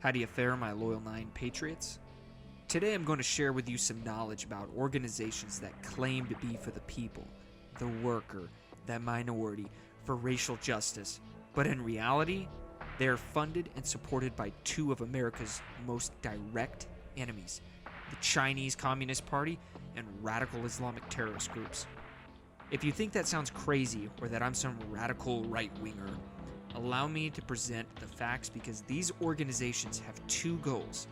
How do you fare, my loyal 9 patriots? Today I'm going to share with you some knowledge about organizations that claim to be for the people, the worker, the minority, for racial justice, but in reality, they are funded and supported by two of America's most direct enemies, the Chinese Communist Party and radical Islamic terrorist groups. If you think that sounds crazy or that I'm some radical right-winger, allow me to present the facts because these organizations have two goals: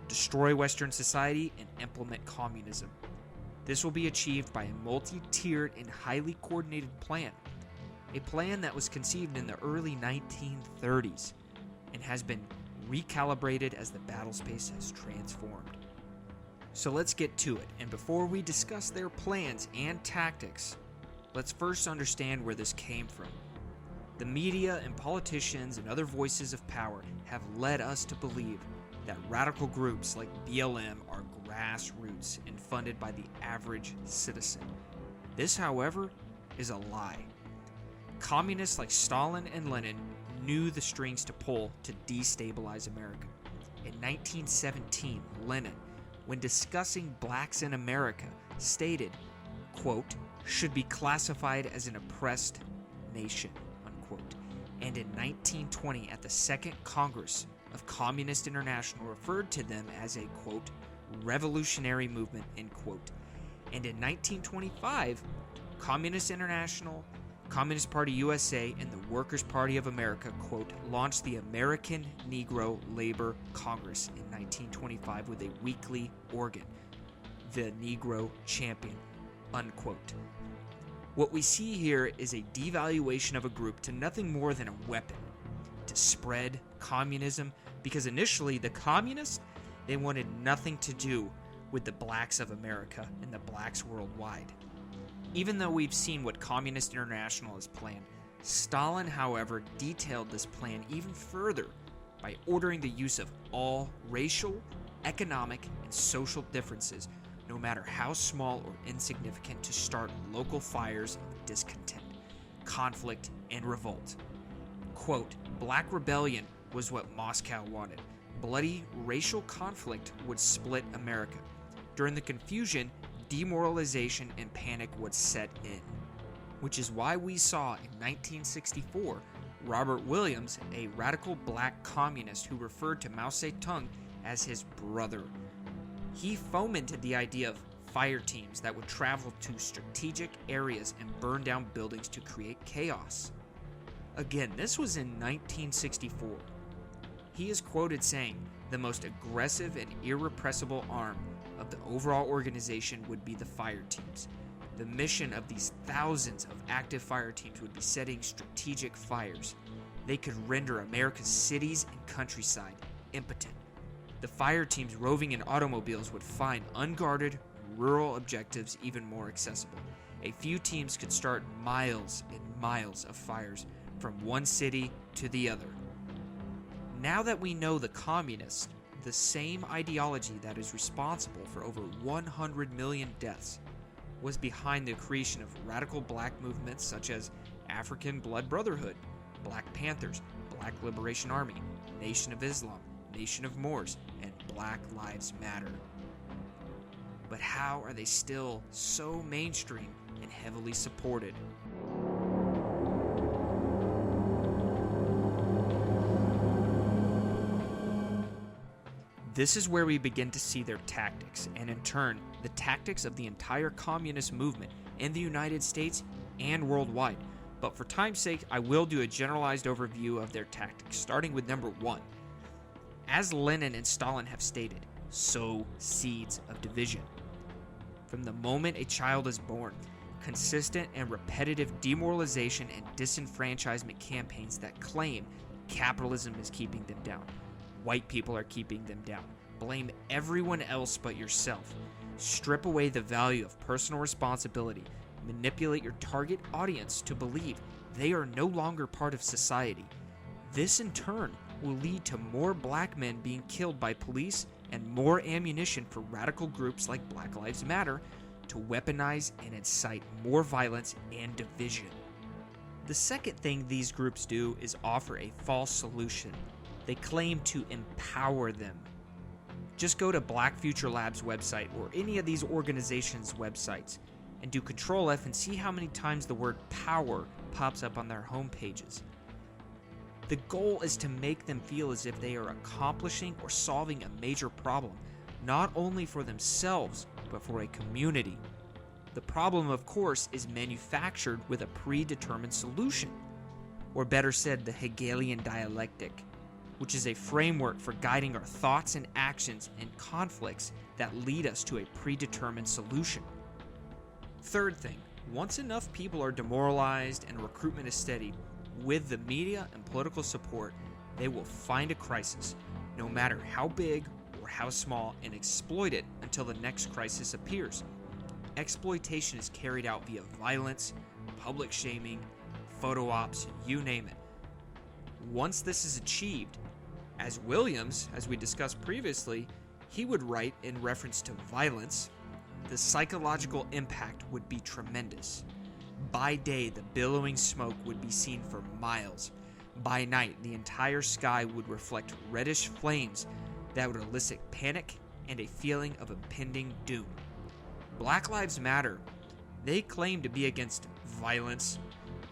destroy Western society and implement communism. This will be achieved by a multi-tiered and highly coordinated plan. A plan that was conceived in the early 1930s and has been recalibrated as the battle space has transformed. So let's get to it, and before we discuss their plans and tactics, let's first understand where this came from. The media and politicians and other voices of power have led us to believe that radical groups like BLM are grassroots and funded by the average citizen. This, however, is a lie. Communists like Stalin and Lenin knew the strings to pull to destabilize America. In 1917, Lenin, when discussing blacks in America, stated, quote, should be classified as an oppressed nation, unquote. And in 1920, at the Second Congress of Communist International, referred to them as a, quote, revolutionary movement, end quote. And in 1925, Communist International, Communist Party USA, and the Workers' Party of America, quote, launched the American Negro Labor Congress in 1925 with a weekly organ, the Negro Champion, unquote. What we see here is a devaluation of a group to nothing more than a weapon to spread communism, because initially the communists, they wanted nothing to do with the blacks of America and the blacks worldwide. Even though we've seen what Communist International has planned, Stalin, however, detailed this plan even further by ordering the use of all racial, economic, and social differences, no matter how small or insignificant, to start local fires of discontent, conflict, and revolt. Quote, Black rebellion was what Moscow wanted. Bloody racial conflict would split America. During the confusion, demoralization and panic would set in, which is why we saw in 1964 Robert Williams, a radical black communist who referred to Mao Zedong as his brother. He fomented the idea of fire teams that would travel to strategic areas and burn down buildings to create chaos. Again, this was in 1964. He is quoted saying, the most aggressive and irrepressible arm of the overall organization would be the fire teams. The mission of these thousands of active fire teams would be setting strategic fires. They could render America's cities and countryside impotent. The fire teams roving in automobiles would find unguarded rural objectives even more accessible. A few teams could start miles and miles of fires from one city to the other. Now that we know the communists, the same ideology that is responsible for over 100 million deaths, was behind the creation of radical black movements such as African Blood Brotherhood, Black Panthers, Black Liberation Army, Nation of Islam, Nation of Moors, and Black Lives Matter. But how are they still so mainstream and heavily supported? This is where we begin to see their tactics, and in turn, the tactics of the entire communist movement in the United States and worldwide. But for time's sake, I will do a generalized overview of their tactics, starting with number 1. As Lenin and Stalin have stated, sow seeds of division. From the moment a child is born, consistent and repetitive demoralization and disenfranchisement campaigns that claim capitalism is keeping them down. White people are keeping them down. Blame everyone else but yourself. Strip away the value of personal responsibility. Manipulate your target audience to believe they are no longer part of society. This in turn will lead to more black men being killed by police and more ammunition for radical groups like Black Lives Matter to weaponize and incite more violence and division. The second thing these groups do is offer a false solution. They claim to empower them. Just go to Black Future Lab's website or any of these organizations' websites and do Control F and see how many times the word power pops up on their homepages. The goal is to make them feel as if they are accomplishing or solving a major problem, not only for themselves, but for a community. The problem, of course, is manufactured with a predetermined solution, or better said, the Hegelian dialectic, which is a framework for guiding our thoughts and actions in conflicts that lead us to a predetermined solution. Third thing, once enough people are demoralized and recruitment is steady, with the media and political support, they will find a crisis, no matter how big or how small, and exploit it until the next crisis appears. Exploitation is carried out via violence, public shaming, photo ops, you name it. Once this is achieved, as Williams, as we discussed previously, he would write in reference to violence, the psychological impact would be tremendous. By day, the billowing smoke would be seen for miles. By night, the entire sky would reflect reddish flames that would elicit panic and a feeling of impending doom. Black Lives Matter, they claim to be against violence,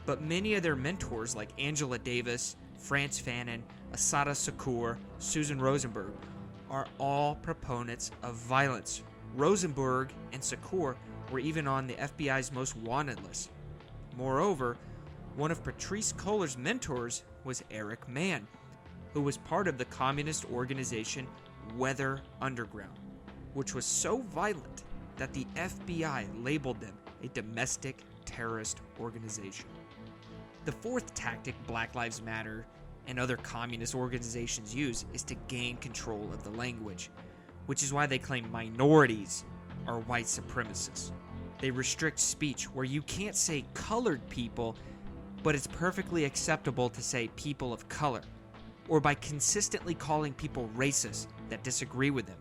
but many of their mentors like Angela Davis, Frantz Fanon, Assata Shakur, Susan Rosenberg are all proponents of violence. Rosenberg and Shakur were even on the FBI's most wanted list. Moreover, one of Patrisse Cullors' mentors was Eric Mann, who was part of the communist organization Weather Underground, which was so violent that the FBI labeled them a domestic terrorist organization. The fourth tactic Black Lives Matter and other communist organizations use is to gain control of the language, which is why they claim minorities are white supremacists. They restrict speech where you can't say colored people, but it's perfectly acceptable to say people of color, or by consistently calling people racist that disagree with them.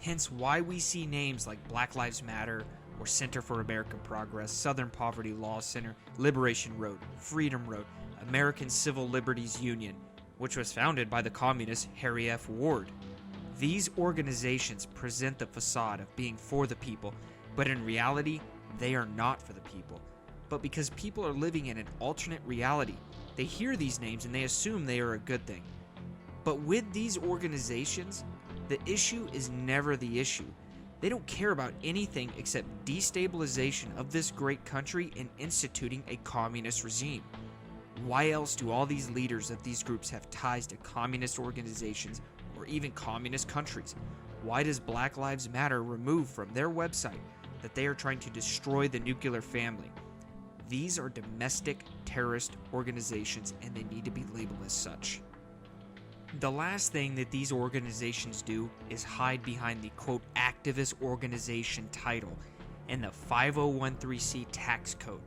Hence why we see names like Black Lives Matter or Center for American Progress, Southern Poverty Law Center, Liberation Road, Freedom Road, American Civil Liberties Union, which was founded by the communist Harry F. Ward. These organizations present the facade of being for the people, but in reality, they are not for the people. But because people are living in an alternate reality, they hear these names and they assume they are a good thing. But with these organizations, the issue is never the issue. They don't care about anything except destabilization of this great country and instituting a communist regime. Why else do all these leaders of these groups have ties to communist organizations or even communist countries? Why does Black Lives Matter remove from their website that they are trying to destroy the nuclear family? These are domestic terrorist organizations and they need to be labeled as such. The last thing that these organizations do is hide behind the quote activist organization title and the 5013C tax code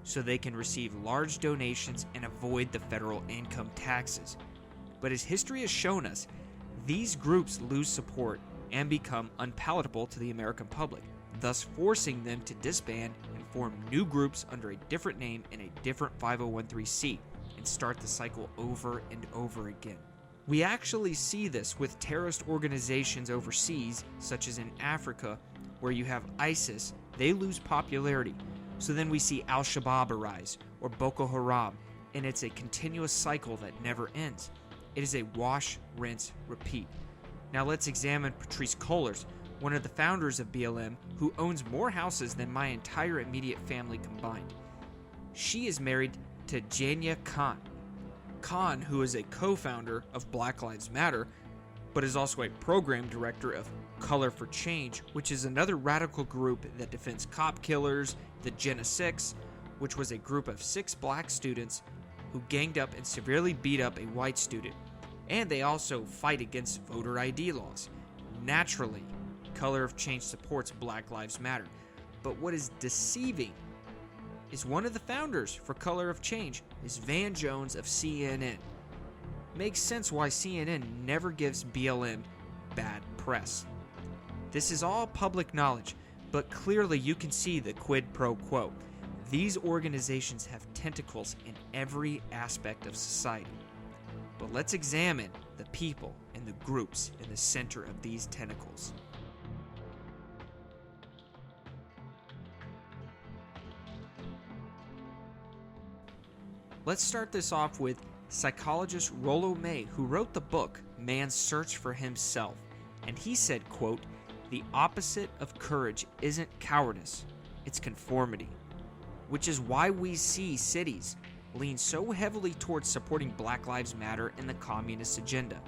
so they can receive large donations and avoid the federal income taxes. But as history has shown us, these groups lose support and become unpalatable to the American public, thus forcing them to disband and form new groups under a different name and a different 5013C and start the cycle over and over again. We actually see this with terrorist organizations overseas, such as in Africa, where you have ISIS, they lose popularity. So then we see Al-Shabaab arise, or Boko Haram, and it's a continuous cycle that never ends. It is a wash, rinse, repeat. Now let's examine Patrisse Cullors, one of the founders of BLM, who owns more houses than my entire immediate family combined. She is married to Janya Khan. Khan, who is a co-founder of Black Lives Matter, but is also a program director of Color for Change, which is another radical group that defends cop killers, the Jena 6, which was a group of 6 black students who ganged up and severely beat up a white student. And they also fight against voter ID laws. Naturally, Color of Change supports Black Lives Matter. But what is deceiving is one of the founders for Color of Change is Van Jones of CNN. Makes sense why CNN never gives BLM bad press. This is all public knowledge, but clearly you can see the quid pro quo. These organizations have tentacles in every aspect of society. But let's examine the people and the groups in the center of these tentacles. Let's start this off with psychologist Rollo May, who wrote the book Man's Search for Himself, and he said, quote, "The opposite of courage isn't cowardice, it's conformity," which is why we see cities lean so heavily towards supporting Black Lives Matter and the communist agenda.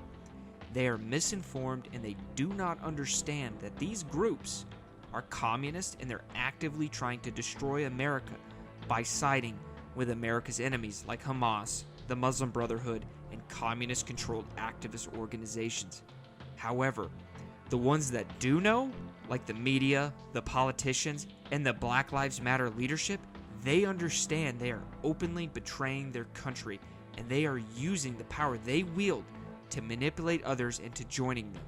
They are misinformed and they do not understand that these groups are communist and they're actively trying to destroy America by siding with America's enemies like Hamas, the Muslim Brotherhood, and communist-controlled activist organizations. However, the ones that do know, like the media, the politicians, and the Black Lives Matter leadership, they understand they are openly betraying their country and they are using the power they wield to manipulate others into joining them,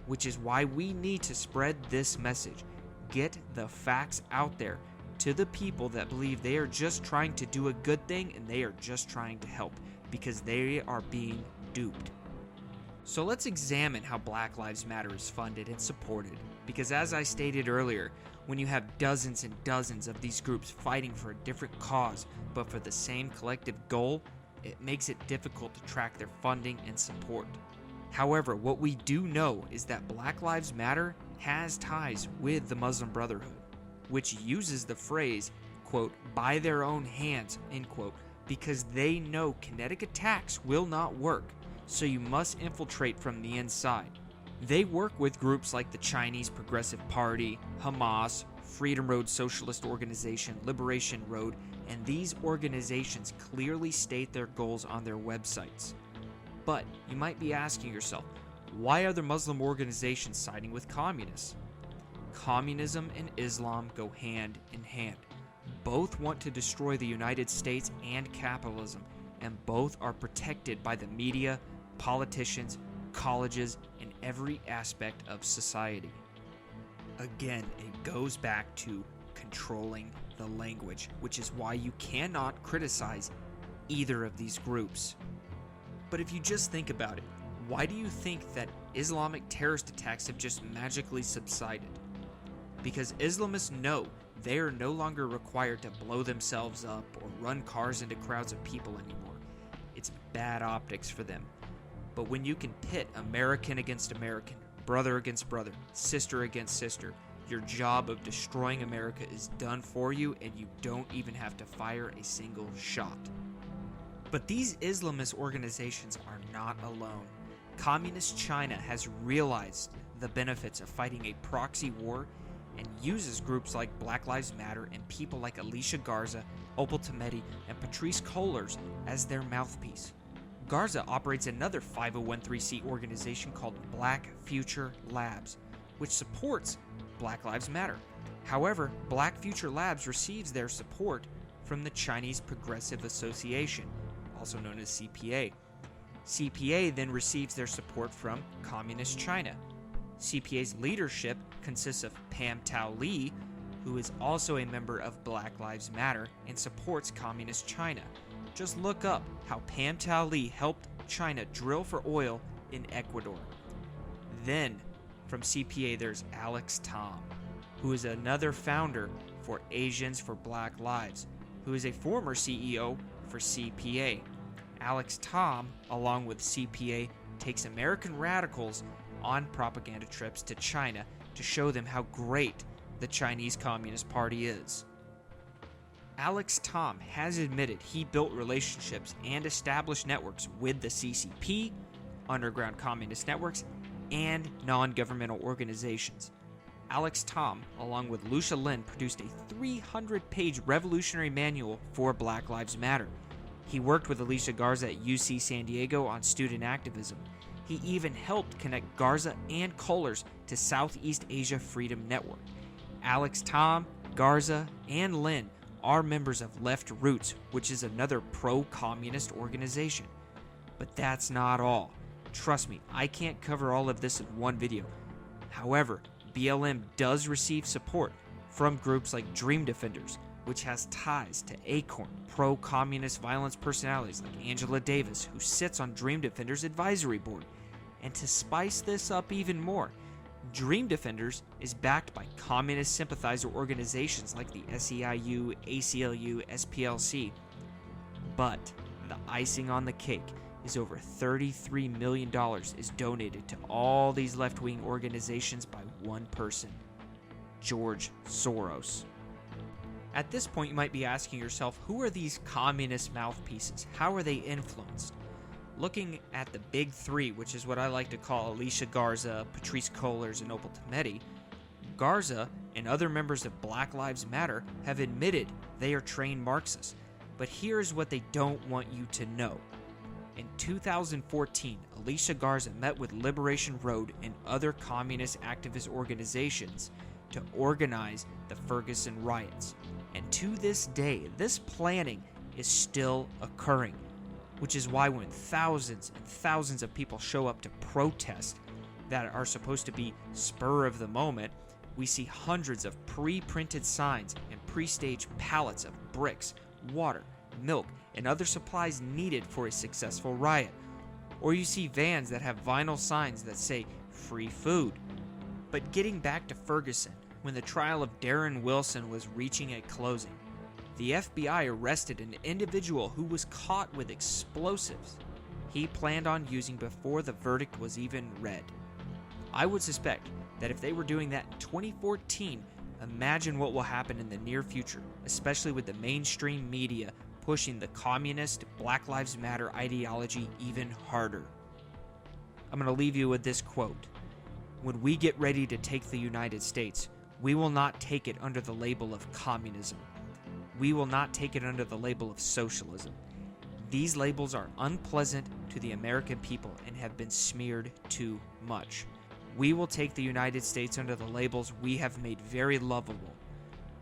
which is why we need to spread this message. Get the facts out there to the people that believe they are just trying to do a good thing and they are just trying to help, because they are being duped. So let's examine how Black Lives Matter is funded and supported, because as I stated earlier, when you have dozens and dozens of these groups fighting for a different cause but for the same collective goal, it makes it difficult to track their funding and support. However, what we do know is that Black Lives Matter has ties with the Muslim Brotherhood, which uses the phrase, quote, "by their own hands," end quote, because they know kinetic attacks will not work, so you must infiltrate from the inside. They work with groups like the Chinese Progressive Party, Hamas, Freedom Road Socialist Organization, Liberation Road, and these organizations clearly state their goals on their websites. But you might be asking yourself, why are the Muslim organizations siding with communists? Communism and Islam go hand in hand. Both want to destroy the United States and capitalism, and both are protected by the media, politicians, colleges, and every aspect of society. Again, it goes back to controlling the language, which is why you cannot criticize either of these groups. But if you just think about it, why do you think that Islamic terrorist attacks have just magically subsided? Because Islamists know they are no longer required to blow themselves up or run cars into crowds of people anymore. It's bad optics for them. But when you can pit American against American, brother against brother, sister against sister, your job of destroying America is done for you and you don't even have to fire a single shot. But these Islamist organizations are not alone. Communist China has realized the benefits of fighting a proxy war and uses groups like Black Lives Matter and people like Alicia Garza, Opal Tometi, and Patrisse Cullors as their mouthpiece. Garza operates another 501(c) organization called Black Future Labs, which supports Black Lives Matter. However, Black Future Labs receives their support from the Chinese Progressive Association, also known as CPA. CPA then receives their support from Communist China. CPA's leadership consists of Pam Tao Li, who is also a member of Black Lives Matter and supports Communist China. Just look up how Pam Tao Li helped China drill for oil in Ecuador. Then, from CPA, there's Alex Tom, who is another founder for Asians for Black Lives, who is a former CEO for CPA. Alex Tom, along with CPA, takes American radicals on propaganda trips to China to show them how great the Chinese Communist Party is. Alex Tom has admitted he built relationships and established networks with the CCP, underground communist networks, and non-governmental organizations. Alex Tom, along with Lucia Lin, produced a 300-page revolutionary manual for Black Lives Matter. He worked with Alicia Garza at UC San Diego on student activism. He even helped connect Garza and Cullors to Southeast Asia Freedom Network. Alex Tom, Garza, and Lin are members of Left Roots, which is another pro-communist organization. But that's not all. Trust me, I can't cover all of this in one video. However, BLM does receive support from groups like Dream Defenders, which has ties to Acorn, pro-communist violence personalities like Angela Davis, who sits on Dream Defenders Advisory Board. And to spice this up even more, Dream Defenders is backed by communist sympathizer organizations like the SEIU, ACLU, SPLC. But the icing on the cake is over $33 million is donated to all these left-wing organizations by one person, George Soros. At this point, you might be asking yourself, who are these communist mouthpieces? How are they influenced? Looking at the big three, which is what I like to call Alicia Garza, Patrisse Cullors, and Opal Tometi, Garza and other members of Black Lives Matter have admitted they are trained Marxists. But here's what they don't want you to know. In 2014, Alicia Garza met with Liberation Road and other communist activist organizations to organize the Ferguson riots. And to this day, this planning is still occurring, which is why when thousands and thousands of people show up to protest that are supposed to be spur of the moment, we see hundreds of pre-printed signs and pre-staged pallets of bricks, water, milk, and other supplies needed for a successful riot. Or you see vans that have vinyl signs that say free food. But getting back to Ferguson, when the trial of Darren Wilson was reaching a closing, the FBI arrested an individual who was caught with explosives he planned on using before the verdict was even read. I would suspect that if they were doing that in 2014, imagine what will happen in the near future, especially with the mainstream media pushing the communist Black Lives Matter ideology even harder. I'm going to leave you with this quote. When we get ready to take the United States, we will not take it under the label of communism. We will not take it under the label of socialism. These labels are unpleasant to the American people and have been smeared too much. We will take the United States under the labels we have made very lovable.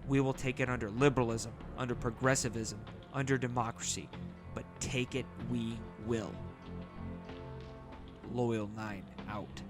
We will take it under liberalism, under progressivism, under democracy, but take it we will. Loyal 9 out.